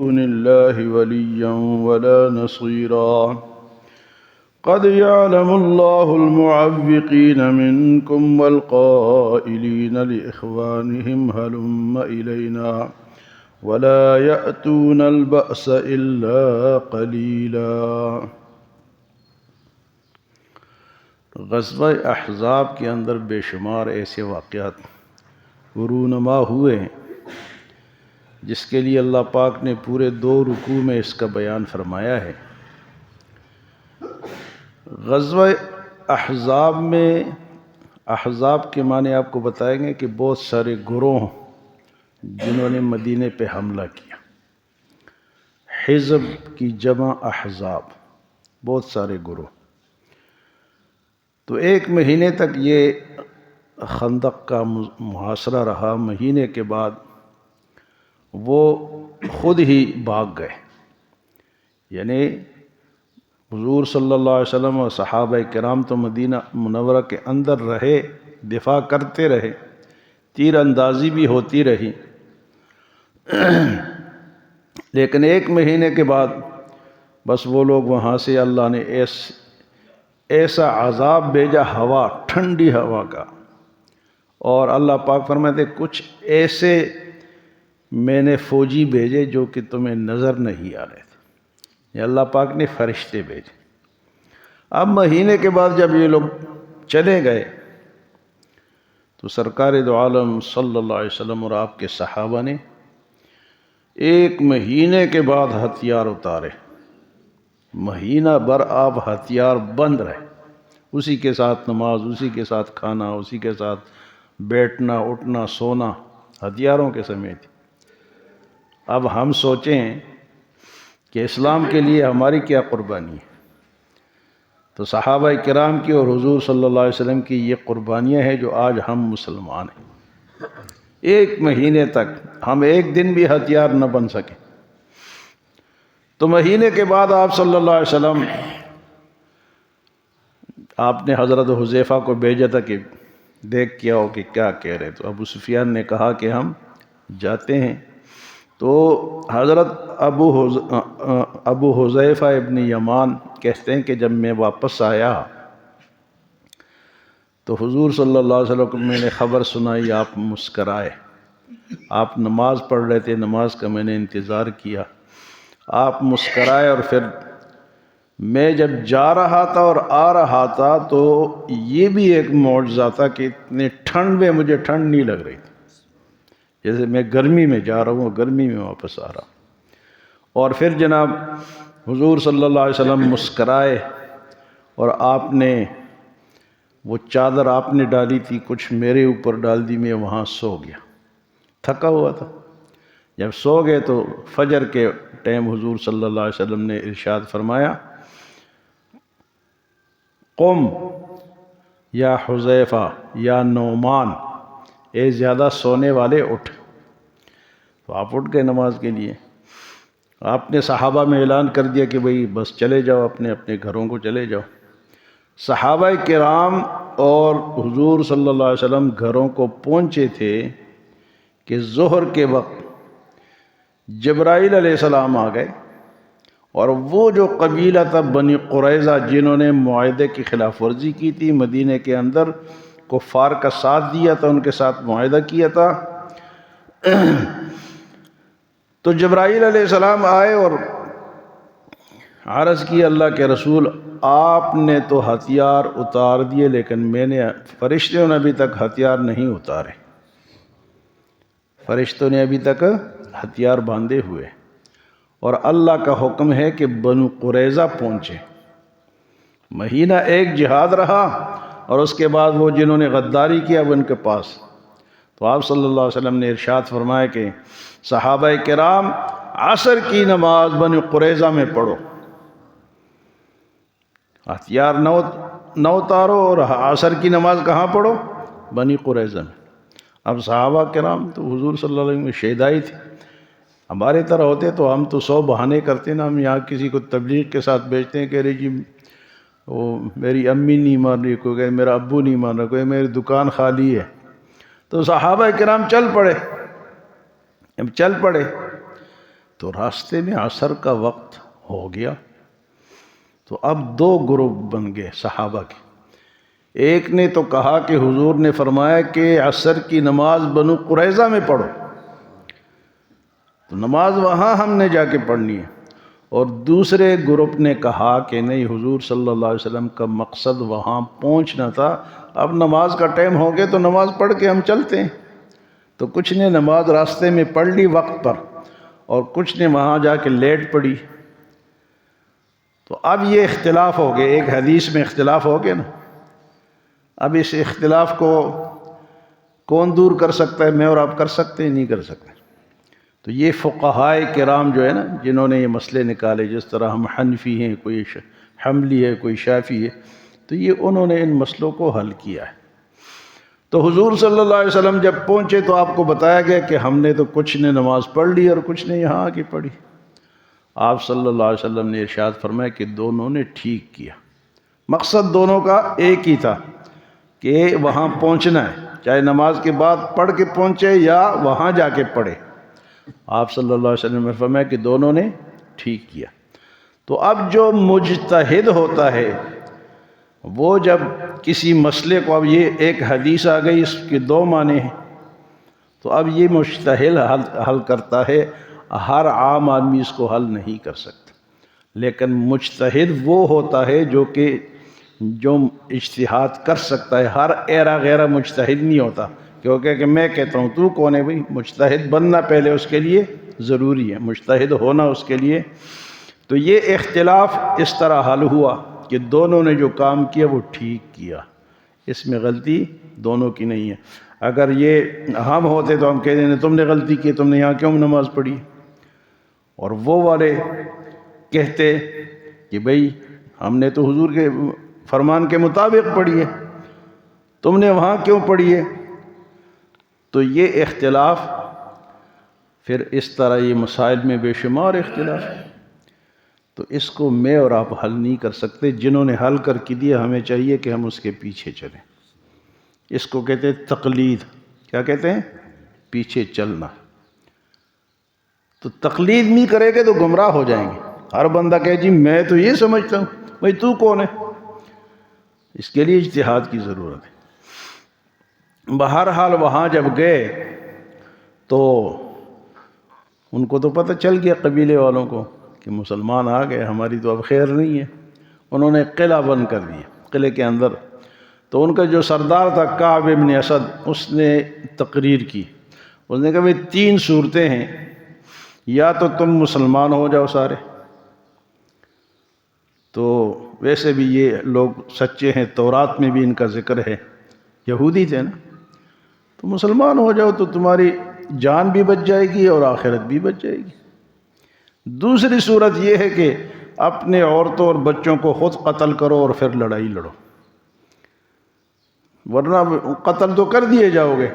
دون الله وليا ولا نصيرا قد يعلم الله المعوقين منكم والقائلين لإخوانهم هلم إلينا ولا يأتون البأس إلا قليلا۔ غزوہ احزاب کے اندر بے شمار ایسے واقعات رونما ہوئے ہیں جس کے لیے اللہ پاک نے پورے 2 رکوع میں اس کا بیان فرمایا ہے۔ غزوہ احزاب میں، احزاب کے معنی آپ کو بتائیں گے کہ بہت سارے گروہ جنہوں نے مدینے پہ حملہ کیا۔ حزب کی جمع احزاب، بہت سارے گروہ۔ تو 1 مہینے تک یہ خندق کا محاصرہ رہا۔ مہینے کے بعد وہ خود ہی بھاگ گئے، یعنی حضور صلی اللہ علیہ وسلم اور صحابہ کرام تو مدینہ منورہ کے اندر رہے، دفاع کرتے رہے، تیر اندازی بھی ہوتی رہی، لیکن 1 مہینے کے بعد بس وہ لوگ وہاں سے اللہ نے ایسا عذاب بھیجا، ہوا، ٹھنڈی ہوا کا، اور اللہ پاک فرماتے کچھ ایسے میں نے فوجی بھیجے جو کہ تمہیں نظر نہیں آ رہے تھے، یہ اللہ پاک نے فرشتے بھیجے۔ اب مہینے کے بعد جب یہ لوگ چلے گئے تو سرکار دو عالم صلی اللہ علیہ وسلم اور آپ کے صحابہ نے 1 مہینے کے بعد ہتھیار اتارے۔ مہینہ بھر آپ ہتھیار بند رہے، اسی کے ساتھ نماز، اسی کے ساتھ کھانا، اسی کے ساتھ بیٹھنا اٹھنا سونا، ہتھیاروں کے سمیت۔ اب ہم سوچیں کہ اسلام کے لیے ہماری کیا قربانی ہے؟ تو صحابہ کرام کی اور حضور صلی اللہ علیہ وسلم کی یہ قربانیاں ہیں جو آج ہم مسلمان ہیں۔ 1 مہینے تک ہم 1 دن بھی ہتھیار نہ بن سکے۔ تو مہینے کے بعد آپ صلی اللہ علیہ وسلم، آپ نے حضرت حذیفہ کو بھیجا تھا کہ دیکھ کیا ہو کہ کیا کہہ رہے، تو ابو سفیان نے کہا کہ ہم جاتے ہیں۔ تو حضرت ابو حذیفہ ابن یمان کہتے ہیں کہ جب میں واپس آیا تو حضور صلی اللہ علیہ وسلم کو میں نے خبر سنائی، آپ مسکرائے، آپ نماز پڑھ رہے تھے، نماز کا میں نے انتظار کیا، آپ مسکرائے، اور پھر میں جب جا رہا تھا اور آ رہا تھا تو یہ بھی ایک معجزہ تھا کہ اتنے ٹھنڈ میں مجھے ٹھنڈ نہیں لگ رہی تھی، جیسے میں گرمی میں جا رہا ہوں، گرمی میں واپس آ رہا ہوں۔ اور پھر جناب حضور صلی اللہ علیہ وسلم مسکرائے، اور آپ نے وہ چادر آپ نے ڈالی تھی کچھ میرے اوپر ڈال دی، میں وہاں سو گیا، تھکا ہوا تھا۔ جب سو گئے تو فجر کے ٹائم حضور صلی اللہ علیہ وسلم نے ارشاد فرمایا، قم یا حذیفہ یا نعمان، اے زیادہ سونے والے اٹھ۔ تو آپ اٹھ گئے نماز کے لیے۔ آپ نے صحابہ میں اعلان کر دیا کہ بھئی بس چلے جاؤ، اپنے اپنے گھروں کو چلے جاؤ۔ صحابہ کرام اور حضور صلی اللہ علیہ وسلم گھروں کو پہنچے تھے کہ ظہر کے وقت جبرائیل علیہ السلام آ گئے، اور وہ جو قبیلہ تھا بنی قریظہ جنہوں نے معاہدے کی خلاف ورزی کی تھی، مدینے کے اندر کفار کا ساتھ دیا تھا، ان کے ساتھ معاہدہ کیا تھا، تو جبرائیل علیہ السلام آئے اور عرض کی، اللہ کے رسول آپ نے تو ہتھیار اتار دیے، لیکن فرشتوں نے ابھی تک ہتھیار نہیں اتارے، فرشتوں نے ابھی تک ہتھیار باندھے ہوئے، اور اللہ کا حکم ہے کہ بنو قریظہ پہنچے۔ مہینہ 1 جہاد رہا، اور اس کے بعد وہ جنہوں نے غداری کیا وہ ان کے پاس۔ تو آپ صلی اللہ علیہ وسلم نے ارشاد فرمایا کہ صحابہ کرام عصر کی نماز بنو قریظہ میں پڑھو، ہتھیار نہ اتارو، اور عصر کی نماز کہاں پڑھو؟ بنی قریظہ میں۔ اب صحابہ کرام تو حضور صلی اللہ علیہ وسلم میں شہدائی تھی، ہمارے طرح ہوتے تو ہم تو 100 بہانے کرتے نا، ہم یہاں کسی کو تبلیغ کے ساتھ بھیجتے ہیں کہ رہے جی وہ میری امی نہیں مان رہی، کوئی کہ میرا ابو نہیں مان رہا، کوئی میری دکان خالی ہے۔ تو صحابہ کرام چل پڑے، تو راستے میں عصر کا وقت ہو گیا، تو اب دو گروپ بن گئے صحابہ کے۔ ایک نے تو کہا کہ حضور نے فرمایا کہ عصر کی نماز بنو قریظہ میں پڑھو، تو نماز وہاں ہم نے جا کے پڑھنی ہے۔ اور دوسرے گروپ نے کہا کہ نہیں، حضور صلی اللہ علیہ وسلم کا مقصد وہاں پہنچنا تھا، اب نماز کا ٹائم ہو گیا تو نماز پڑھ کے ہم چلتے ہیں۔ تو کچھ نے نماز راستے میں پڑھ لی وقت پر، اور کچھ نے وہاں جا کے لیٹ پڑھی۔ تو اب یہ اختلاف ہو گیا، ایک حدیث میں اختلاف ہو گیا نا۔ اب اس اختلاف کو کون دور کر سکتا ہے؟ میں اور آپ کر سکتے ہیں؟ نہیں کر سکتے۔ تو یہ فقہائے کرام جو ہے نا، جنہوں نے یہ مسئلے نکالے، جس طرح ہم حنفی ہیں، کوئی حنبلی ہے، کوئی شافعی ہے، تو یہ انہوں نے ان مسئلوں کو حل کیا ہے۔ تو حضور صلی اللہ علیہ وسلم جب پہنچے تو آپ کو بتایا گیا کہ ہم نے تو کچھ نے نماز پڑھ لی اور کچھ نے یہاں آ کے پڑھی۔ آپ صلی اللہ علیہ وسلم نے ارشاد فرمایا کہ دونوں نے ٹھیک کیا، مقصد دونوں کا ایک ہی تھا کہ وہاں پہنچنا ہے، چاہے نماز کے بعد پڑھ کے پہنچے یا وہاں جا کے پڑھے۔ آپ صلی اللہ علیہ وسلم نے فرمایا کہ دونوں نے ٹھیک کیا۔ تو اب جو مجتہد ہوتا ہے وہ جب کسی مسئلے کو، اب یہ ایک حدیث آ گئی، اس کے دو معنی ہیں، تو اب یہ مجتہد حل کرتا ہے، ہر عام آدمی اس کو حل نہیں کر سکتا۔ لیکن مجتہد وہ ہوتا ہے جو اجتہاد کر سکتا ہے، ہر ایرا غیرہ مجتہد نہیں ہوتا، کیونکہ کہ میں کہتا ہوں تو کون ہے بھئی؟ مجتہد بننا پہلے اس کے لیے ضروری ہے، مجتہد ہونا اس کے لیے۔ تو یہ اختلاف اس طرح حل ہوا کہ دونوں نے جو کام کیا وہ ٹھیک کیا، اس میں غلطی دونوں کی نہیں ہے۔ اگر یہ ہم ہوتے تو ہم کہتے ہیں تم نے غلطی کی، تم نے یہاں کیوں نماز پڑھی؟ اور وہ والے کہتے کہ بھئی ہم نے تو حضور کے فرمان کے مطابق پڑھی ہے، تم نے وہاں کیوں پڑھی ہے؟ تو یہ اختلاف پھر اس طرح یہ مسائل میں بے شمار اختلاف ہے۔ تو اس کو میں اور آپ حل نہیں کر سکتے، جنہوں نے حل کر کے دیا ہمیں چاہیے کہ ہم اس کے پیچھے چلیں۔ اس کو کہتے ہیں تقلید۔ کیا کہتے ہیں؟ پیچھے چلنا۔ تو تقلید نہیں کرے گے تو گمراہ ہو جائیں گے۔ ہر بندہ کہے جی میں تو یہ سمجھتا ہوں، بھئی تو کون ہے؟ اس کے لیے اجتہاد کی ضرورت ہے۔ بہرحال وہاں جب گئے تو ان کو تو پتہ چل گیا، قبیلے والوں کو، کہ مسلمان آ گئے، ہماری تو اب خیر نہیں ہے۔ انہوں نے قلعہ بند کر دیا، قلعے کے اندر۔ تو ان کا جو سردار تھا کعب ابن اسد، اس نے تقریر کی، اس نے کہا بھئی 3 صورتیں ہیں، یا تو تم مسلمان ہو جاؤ سارے، تو ویسے بھی یہ لوگ سچے ہیں، تورات میں بھی ان کا ذکر ہے، یہودی تھے نا، تو مسلمان ہو جاؤ تو تمہاری جان بھی بچ جائے گی اور آخرت بھی بچ جائے گی۔ دوسری صورت یہ ہے کہ اپنے عورتوں اور بچوں کو خود قتل کرو اور پھر لڑائی لڑو، ورنہ قتل تو کر دیے جاؤ گے۔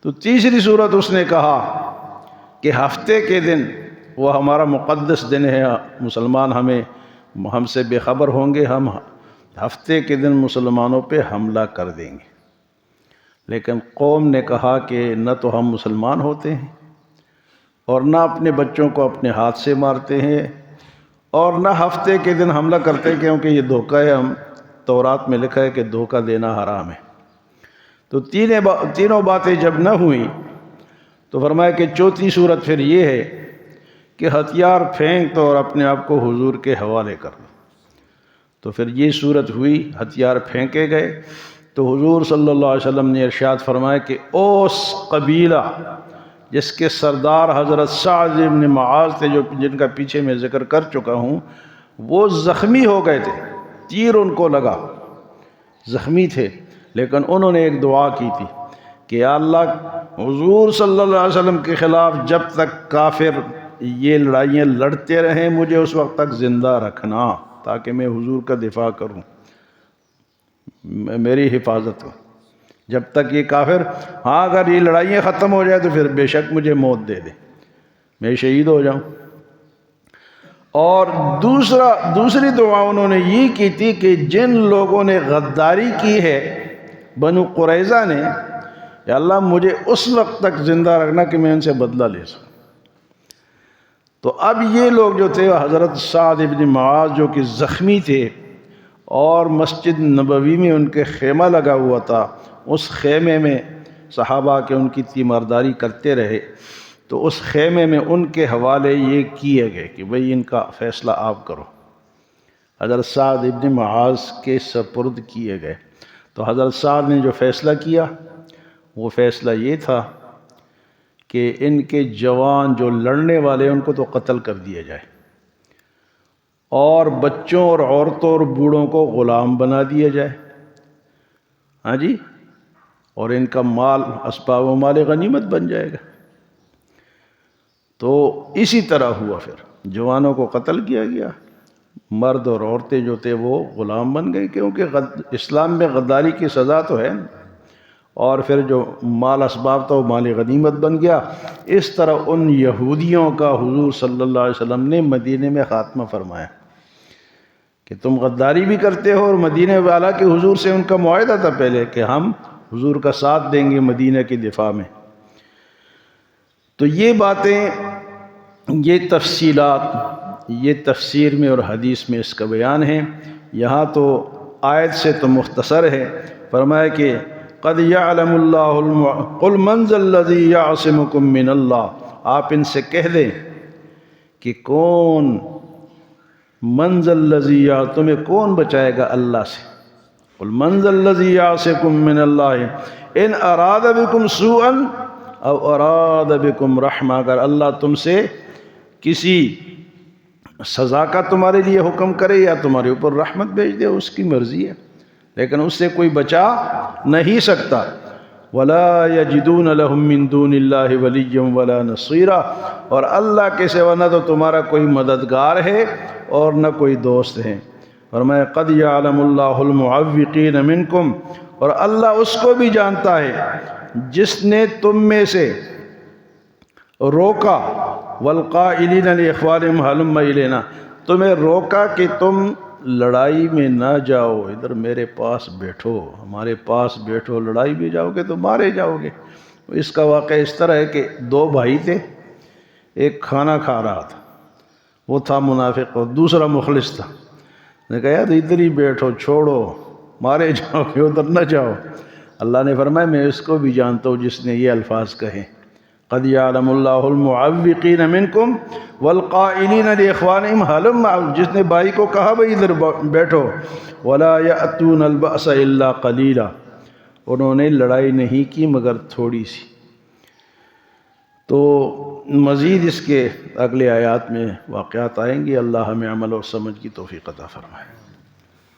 تو تیسری صورت اس نے کہا کہ ہفتے کے دن، وہ ہمارا مقدس دن ہے، مسلمان ہم سے بے خبر ہوں گے، ہم ہفتے کے دن مسلمانوں پہ حملہ کر دیں گے۔ لیکن قوم نے کہا کہ نہ تو ہم مسلمان ہوتے ہیں، اور نہ اپنے بچوں کو اپنے ہاتھ سے مارتے ہیں، اور نہ ہفتے کے دن حملہ کرتے ہیں، کیونکہ یہ دھوکہ ہے، ہم تورات میں لکھا ہے کہ دھوکہ دینا حرام ہے۔ تو تینوں باتیں جب نہ ہوئیں تو فرمایا کہ چوتھی صورت پھر یہ ہے کہ ہتھیار پھینک دو اور اپنے آپ کو حضور کے حوالے کر دو۔ تو پھر یہ صورت ہوئی، ہتھیار پھینکے گئے۔ تو حضور صلی اللہ علیہ وسلم نے ارشاد فرمایا کہ اوس قبیلہ، جس کے سردار حضرت سعد بن معاذ تھے، جن کا پیچھے میں ذکر کر چکا ہوں، وہ زخمی ہو گئے تھے، تیر ان کو لگا، زخمی تھے، لیکن انہوں نے ایک دعا کی تھی کہ یا اللہ، حضور صلی اللہ علیہ وسلم کے خلاف جب تک کافر یہ لڑائیاں لڑتے رہیں، مجھے اس وقت تک زندہ رکھنا تاکہ میں حضور کا دفاع کروں، میری حفاظت ہو، جب تک یہ کافر، ہاں اگر یہ لڑائیاں ختم ہو جائے تو پھر بے شک مجھے موت دے دے، میں شہید ہو جاؤں۔ اور دوسری دعا انہوں نے یہ کی تھی کہ جن لوگوں نے غداری کی ہے بنو قریظہ نے، یا اللہ مجھے اس وقت تک زندہ رکھنا کہ میں ان سے بدلہ لے سکوں۔ تو اب یہ لوگ جو تھے حضرت سعد ابن معاذ جو کہ زخمی تھے اور مسجد نبوی میں ان کے خیمہ لگا ہوا تھا، اس خیمے میں صحابہ کے ان کی تیمارداری کرتے رہے، تو اس خیمے میں ان کے حوالے یہ کیے گئے کہ بھئی ان کا فیصلہ آپ کرو، حضرت سعد ابن معاذ کے سپرد کیے گئے۔ تو حضرت سعد نے جو فیصلہ کیا وہ فیصلہ یہ تھا کہ ان کے جوان جو لڑنے والے ان کو تو قتل کر دیا جائے، اور بچوں اور عورتوں اور بوڑھوں کو غلام بنا دیا جائے، ہاں جی، اور ان کا مال اسباب و مال غنیمت بن جائے گا۔ تو اسی طرح ہوا، پھر جوانوں کو قتل کیا گیا، مرد اور عورتیں جو تھے وہ غلام بن گئے، کیونکہ اسلام میں غداری کی سزا تو ہے، اور پھر جو مال اسباب تھا وہ مال غنیمت بن گیا۔ اس طرح ان یہودیوں کا حضور صلی اللہ علیہ وسلم نے مدینے میں خاتمہ فرمایا کہ تم غداری بھی کرتے ہو، اور مدینہ والا کے حضور سے ان کا معاہدہ تھا پہلے کہ ہم حضور کا ساتھ دیں گے مدینہ کی دفاع میں۔ تو یہ باتیں، یہ تفصیلات، یہ تفسیر میں اور حدیث میں اس کا بیان ہے۔ یہاں تو آیت سے تو مختصر ہے، فرمایا کہ قد یعلم اللہ قل من ذا الذی یعصمکم من اللہ، آپ ان سے کہہ دیں کہ کون، من ذا الذی، تمہیں کون بچائے گا اللہ سے، قل من ذا الذی یعصمکم من اللہ ان اراد بکم سوءا او اراد بکم رحمہ، اگر اللہ تم سے کسی سزا کا تمہارے لیے حکم کرے یا تمہارے اوپر رحمت بھیج دے، اس کی مرضی ہے، لیکن اس سے کوئی بچا نہیں سکتا۔ وَلَا يَجِدُونَ لَهُم مِّن دُونِ اللَّهِ وَلِيًّا وَلَا نَصِيرًا، اور اللہ کے سوا نہ تو تمہارا کوئی مددگار ہے اور نہ کوئی دوست ہے۔ فرمایا قد یعلم اللہ المعوقین منکم، اور اللہ اس کو بھی جانتا ہے جس نے تم میں سے روکا، والقائلین لاخوانہم ہلم الینا، تمہیں روکا کہ تم لڑائی میں نہ جاؤ، ادھر میرے پاس بیٹھو، ہمارے پاس بیٹھو، لڑائی میں جاؤ گے تو مارے جاؤ گے۔ اس کا واقعہ اس طرح ہے کہ دو بھائی تھے، ایک کھانا کھا رہا تھا، وہ تھا منافق اور دوسرا مخلص تھا، نے کہا یار ادھر ہی بیٹھو، چھوڑو، مارے جاؤ گے، ادھر نہ جاؤ۔ اللہ نے فرمایا میں اس کو بھی جانتا ہوں جس نے یہ الفاظ کہے، قد یعلم اللہ المعوقین منکم والقائلین لاخوانہم ہلم، جس نے بھائی کو کہا بھائی ادھر بیٹھو، ولا یأتون البأس الا قلیلا، انہوں نے لڑائی نہیں کی مگر تھوڑی سی۔ تو مزید اس کے اگلے آیات میں واقعات آئیں گے۔ اللہ ہمیں عمل اور سمجھ کی توفیق عطا فرمائے۔